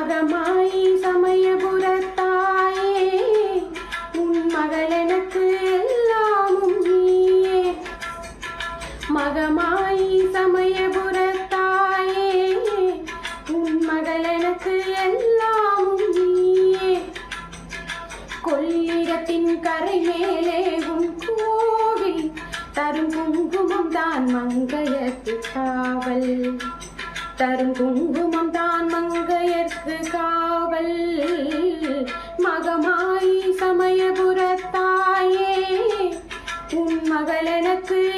மகமாயி சமயபுரத்தாயே உன் மகள் எனக்கு எல்லாமும் நீயே. மகமாயி சமயபுரத்தாயே உன் மகள் எனக்கு எல்லாமும் நீயே. கொள்ளிடத்தின் கரை மேலே உன் கோவில் தரும் குங்குமம் தான் மங்கையர்க்கு காவல். தரும் குங்குமம் தான் மங்கையர்க்கு காவல். மகமாயி சமயபுரத்தாயே உன் மகள் எனக்கு